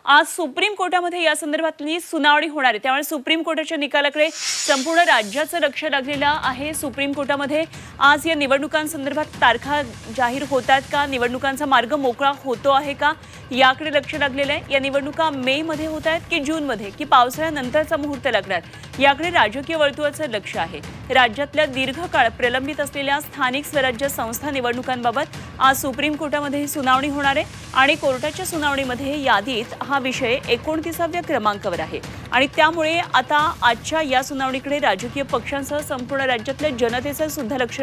आज सुप्रीम कोर्टामध्ये या संदर्भातली सुनावणी होणार आहे। त्यामुळे सुप्रीम कोर्टाच्या निकालाकडे संपूर्ण राज्याचं लक्ष लागलेलं आहे। सुप्रीम कोर्टामध्ये आज या निवडणुकांसंदर्भात तारखा जाहीर होतात का, निवडणुकांचा मार्ग मोकळा होतो आहे का, याकडे लक्ष लागलेलं आहे। या निवडणुका मे मध्ये होत आहेत की जून मध्ये की पावसाळ्यानंतरचा मुहूर्त लागणार, याकडे राजकीय वर्तुळाचं लक्ष आहे। राज्यातल्या दीर्घकाळ प्रलंबित असलेल्या स्थानिक स्वराज्य संस्था निवडणुकांबाबत आज सुप्रीम कोर्टामध्ये सुनावणी होणार आहे आणि कोर्टाच्या सुनावणीमध्ये यादीत हा विषय 29व्या क्रमांकावर आहे आणि त्यामुळे आता आजच्या या सुनावणीकडे राजकीय पक्षांसह संपूर्ण राज्यातल्या जनतेचं सुद्धा लक्ष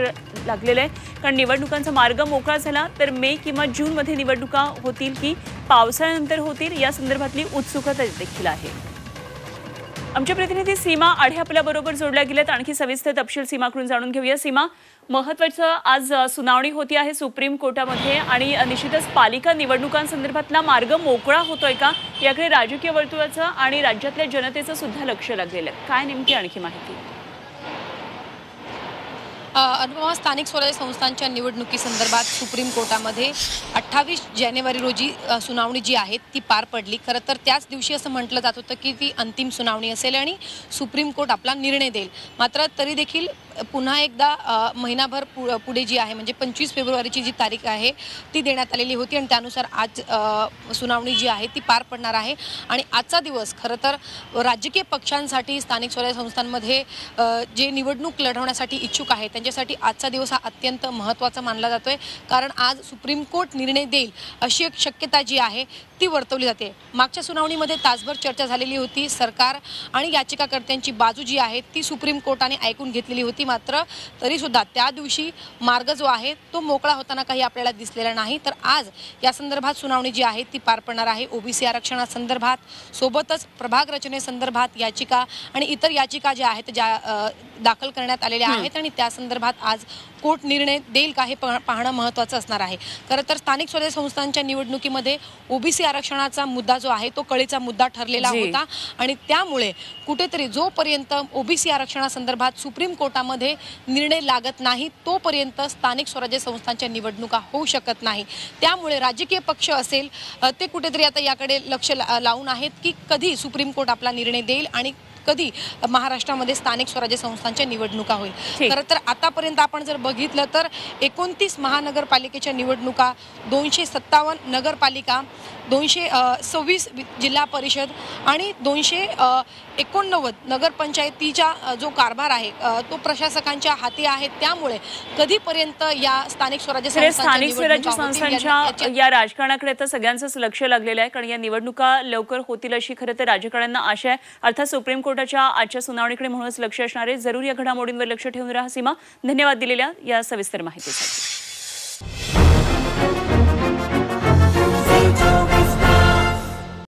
लागलेलं आहे। कारण निवडणुकांचा मार्ग मोकळा झाला तर मे किंवा जून मध्ये निवडणुका होतील की पावसाळ्यानंतर होतील, या संदर्भातली उत्सुकता देखील आहे। आमचे प्रतिनिधी सीमा आढे आपल्या बरोबर जोडल्या गेलेत। आणखी सविस्तर तपशील सीमाकडून जाणून घेऊया। सीमा, महत्त्वाचं आज सुनावणी होती आहे सुप्रीम कोर्टामध्ये आणि निश्चितच पालिका निवडणुकांसंदर्भातला मार्ग मोकळा होतोय का, याकडे राजकीय वर्तुळाचं आणि राज्यातल्या जनतेचं सुद्धा लक्ष लागलेलं आहे। काय नेमकी आणखी माहिती? अनुपमा, स्थानिक स्वराज्य संस्थांच्या निवडणुकीसंदर्भात सुप्रीम कोर्टामध्ये 28 जानेवारी रोजी सुनावणी जी आहे ती पार पडली। खरं तर त्याच दिवशी असं म्हटलं जात होतं की ती अंतिम सुनावणी असेल आणि सुप्रीम कोर्ट आपला निर्णय देईल। मात्र तरी देखील पुन्हा एकदा महिनाभर पुढे जी आहे म्हणजे 25 फेब्रुवारीची जी तारीख आहे ती देण्यात आलेली होती आणि त्यानुसार आज सुनावणी जी आहे ती पार पडणार आहे। आणि आजचा दिवस खरं तर राजकीय पक्षांसाठी, स्थानिक स्वराज्य संस्थांमध्ये जे निवडणूक लढवण्यासाठी इच्छुक आहेत त्यांच्यासाठी आजचा दिवस हा अत्यंत महत्त्वाचा मानला जातोय। कारण आज सुप्रीम कोर्ट निर्णय देईल अशी एक शक्यता जी आहे ती वर्तवली जाते। मागच्या सुनावणीमध्ये तासभर चर्चा झालेली होती। सरकार आणि याचिकाकर्त्यांची बाजू जी आहे ती सुप्रीम कोर्टाने ऐकून घेतलेली होती। मात्र तरी सुद्धा त्या दिवशी मार्ग जो आहे तो मोकळा होताना काही आपल्याला दिसलेला नाही। तर आज या संदर्भात सुनावणी जी आहे ती पार पडणार आहे। ओबीसी आरक्षणासंदर्भात, सोबतच प्रभाग रचनेसंदर्भात याचिका आणि इतर याचिका ज्या आहेत ज्या दाखल करण्यात आलेल्या आहेत आणि त्या संदर्भात आज कोर्ट निर्णय देईल का हे पाहणं महत्त्वाचं असणार आहे। खरं तर स्थानिक स्वराज्य संस्थांच्या निवडणुकीमध्ये ओबीसी आरक्षणाचा मुद्दा जो आहे तो कळीचा मुद्दा ठरलेला होता आणि त्यामुळे कुठेतरी जोपर्यंत ओबीसी आरक्षणासंदर्भात सुप्रीम कोर्टामध्ये निर्णय लागत नाही तोपर्यंत स्थानिक स्वराज्य संस्थांच्या निवडणुका होऊ शकत नाही। त्यामुळे राजकीय पक्ष असेल ते कुठेतरी आता याकडे लक्ष लावून आहेत की कधी सुप्रीम कोर्ट आपला निर्णय देईल आणि कधी महाराष्ट्रामध्ये स्थानिक स्वराज्य संस्थांच्या निवडणुका होईल। खरं तर आतापर्यंत आपण जर बघितलं तर 29 महानगरपालिकेच्या निवडणुका, 257 नगरपालिका, 226 जिल्हा परिषद आणि 289 नगरपंचायतीचा जो कारभार आहे तो प्रशासकांच्या हाती आहे। त्यामुळे कधीपर्यंत या स्थानिक स्वराज्य संस्थांच्या या राजकारणाकडे तर सगळ्यांचंच लक्ष लागलेलं आहे। कारण या निवडणुका लवकर होतील अशी खरं तर राजकारण्यांना आशा आहे। अर्थात सुप्रीम कोर्टाच्या आजच्या सुनावणीकडे म्हणूनच लक्ष असणार आहे। जरूर या घडामोडींवर लक्ष ठेवून राहा। सीमा, धन्यवाद दिलेल्या या सविस्तर माहितीसाठी।